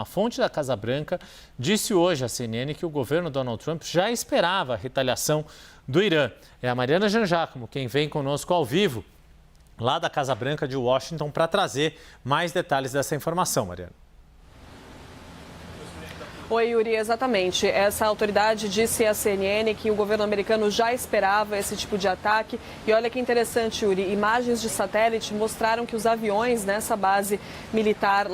A fonte da Casa Branca disse hoje à CNN que o governo Donald Trump já esperava a retaliação do Irã. É a Mariana Jangiacomo quem vem conosco ao vivo, lá da Casa Branca de Washington, para trazer mais detalhes dessa informação, Mariana. Oi, Yuri, exatamente. Essa autoridade disse à CNN que o governo americano já esperava esse tipo de ataque. E olha que interessante, Yuri, imagens de satélite mostraram que os aviões nessa base militar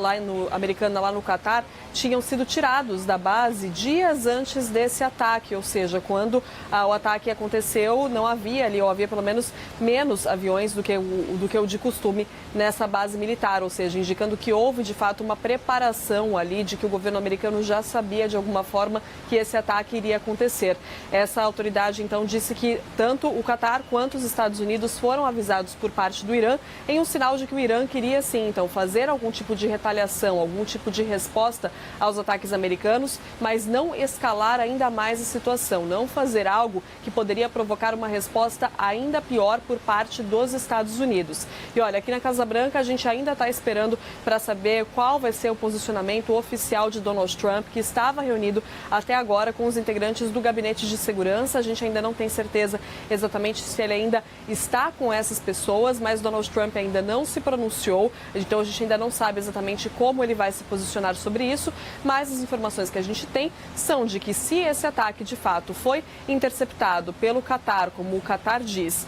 americana lá no Catar tinham sido tirados da base dias antes desse ataque, ou seja, quando o ataque aconteceu, não havia ali, ou havia pelo menos menos aviões do que o de costume nessa base militar, ou seja, indicando que houve de fato uma preparação ali, de que o governo americano já sabia de alguma forma que esse ataque iria acontecer. Essa autoridade então disse que tanto o Catar quanto os Estados Unidos foram avisados por parte do Irã em um sinal de que o Irã queria sim então fazer algum tipo de retaliação, algum tipo de resposta aos ataques americanos, mas não escalar ainda mais a situação, não fazer algo que poderia provocar uma resposta ainda pior por parte dos Estados Unidos. E olha, aqui na Casa Branca a gente ainda está esperando para saber qual vai ser o posicionamento oficial de Donald Trump, que estava reunido até agora com os integrantes do Gabinete de Segurança. A gente ainda não tem certeza exatamente se ele ainda está com essas pessoas, mas Donald Trump ainda não se pronunciou, então a gente ainda não sabe exatamente como ele vai se posicionar sobre isso, mas as informações que a gente tem são de que se esse ataque de fato foi interceptado pelo Catar, como o Catar diz,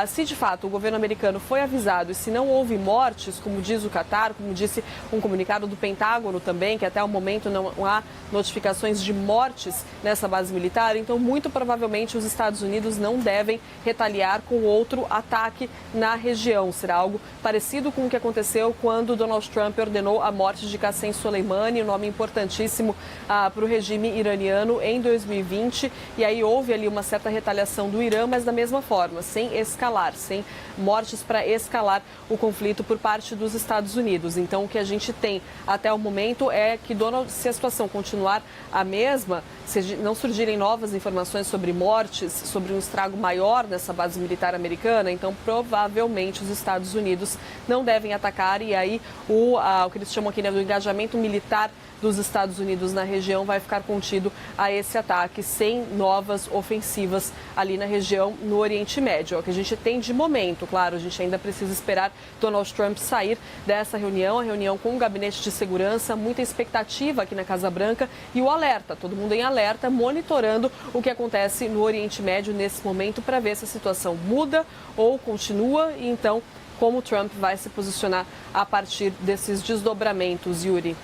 se de fato o governo americano foi avisado e se não houve mortes, como diz o Catar, como disse um comunicado do Pentágono também, que até o momento não há notificações de mortes nessa base militar, então muito provavelmente os Estados Unidos não devem retaliar com outro ataque na região. Será algo parecido com o que aconteceu quando Donald Trump ordenou a morte de Qassem Soleimani, um nome importantíssimo para o regime iraniano, em 2020. E aí houve ali uma certa retaliação do Irã, mas da mesma forma, sem escalar, sem mortes para escalar o conflito por parte dos Estados Unidos. Então o que a gente tem até o momento é que se a situação continuar a mesma, se não surgirem novas informações sobre mortes, sobre um estrago maior nessa base militar americana, então provavelmente os Estados Unidos não devem atacar e aí o que eles chamam aqui, né, do engajamento militar dos Estados Unidos na região vai ficar contido a esse ataque, sem novas ofensivas ali na região, no Oriente Médio. É o que a gente tem de momento, claro, a gente ainda precisa esperar Donald Trump sair dessa reunião, a reunião com o Gabinete de Segurança, muita expectativa aqui na Casa Branca e o alerta, todo mundo em alerta, monitorando o que acontece no Oriente Médio nesse momento para ver se a situação muda ou continua e então como Trump vai se posicionar a partir desses desdobramentos, Yuri.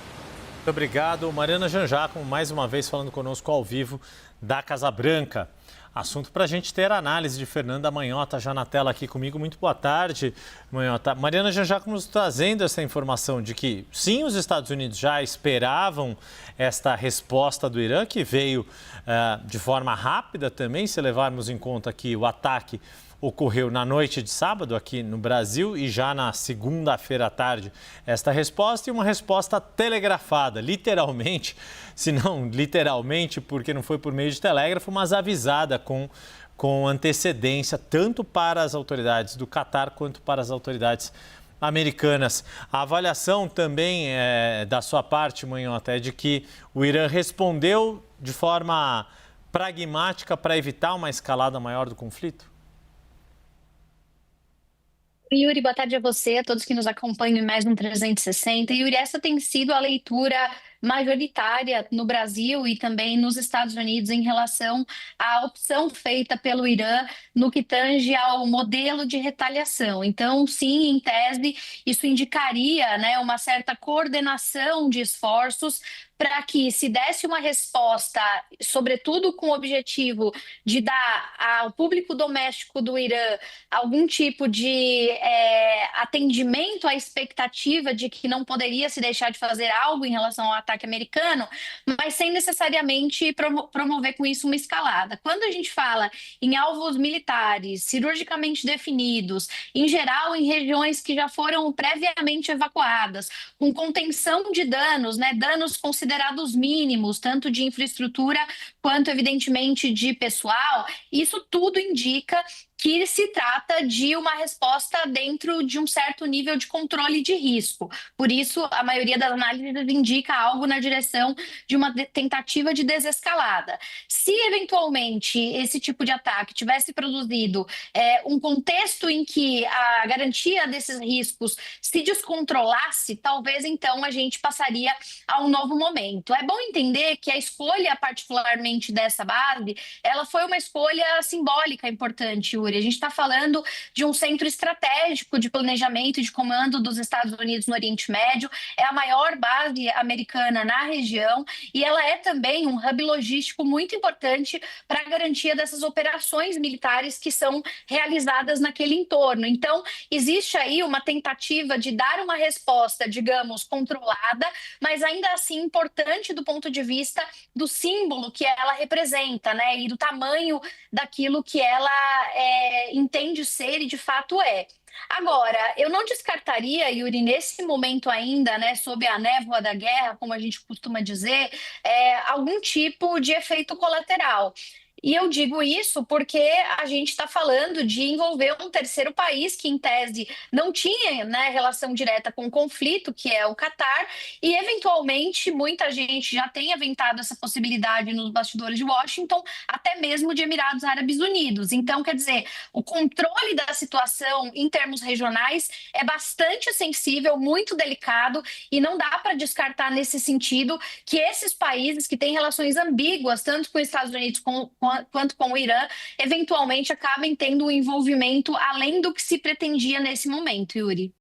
Muito obrigado. Mariana Jangiacomo, mais uma vez falando conosco ao vivo da Casa Branca. Assunto para a gente ter a análise de Fernanda Manhota já na tela aqui comigo. Muito boa tarde, Manhota. Mariana Jangiacomo nos trazendo essa informação de que, sim, os Estados Unidos já esperavam esta resposta do Irã, que veio de forma rápida também, se levarmos em conta que o ataque ocorreu na noite de sábado aqui no Brasil e já na segunda-feira à tarde esta resposta e uma resposta telegrafada, literalmente, se não literalmente, porque não foi por meio de telégrafo, mas avisada com antecedência, tanto para as autoridades do Catar quanto para as autoridades americanas. A avaliação também da sua parte, Manhota, é de que o Irã respondeu de forma pragmática para evitar uma escalada maior do conflito? Yuri, boa tarde a você, a todos que nos acompanham em mais um 360. Yuri, essa tem sido a leitura majoritária no Brasil e também nos Estados Unidos em relação à opção feita pelo Irã no que tange ao modelo de retaliação. Então, sim, em tese, isso indicaria, né, uma certa coordenação de esforços para que se desse uma resposta, sobretudo com o objetivo de dar ao público doméstico do Irã algum tipo de atendimento à expectativa de que não poderia se deixar de fazer algo em relação ao ataque americano, mas sem necessariamente promover com isso uma escalada. Quando a gente fala em alvos militares, cirurgicamente definidos, em geral em regiões que já foram previamente evacuadas, com contenção de danos, né, danos considerados mínimos, tanto de infraestrutura quanto, evidentemente, de pessoal, isso tudo indica que se trata de uma resposta dentro de um certo nível de controle de risco. Por isso, a maioria das análises indica algo na direção de uma tentativa de desescalada. Se, eventualmente, esse tipo de ataque tivesse produzido um contexto em que a garantia desses riscos se descontrolasse, talvez, então, a gente passaria a um novo momento. É bom entender que a escolha, particularmente dessa base, ela foi uma escolha simbólica importante, Yuri. A gente está falando de um centro estratégico de planejamento e de comando dos Estados Unidos no Oriente Médio, é a maior base americana na região e ela é também um hub logístico muito importante para a garantia dessas operações militares que são realizadas naquele entorno. Então, existe aí uma tentativa de dar uma resposta, digamos, controlada, mas ainda assim importante do ponto de vista do símbolo que ela representa, né, e do tamanho daquilo que ela entende ser e de fato é. Agora, eu não descartaria, Yuri, nesse momento ainda, né, sob a névoa da guerra, como a gente costuma dizer, algum tipo de efeito colateral. E eu digo isso porque a gente está falando de envolver um terceiro país que, em tese, não tinha, né, relação direta com o conflito, que é o Catar, e, eventualmente, muita gente já tem aventado essa possibilidade nos bastidores de Washington, até mesmo de Emirados Árabes Unidos. Então, quer dizer, o controle da situação em termos regionais é bastante sensível, muito delicado, e não dá para descartar nesse sentido que esses países que têm relações ambíguas, tanto com os Estados Unidos quanto com o Irã, eventualmente acabem tendo um envolvimento além do que se pretendia nesse momento, Yuri.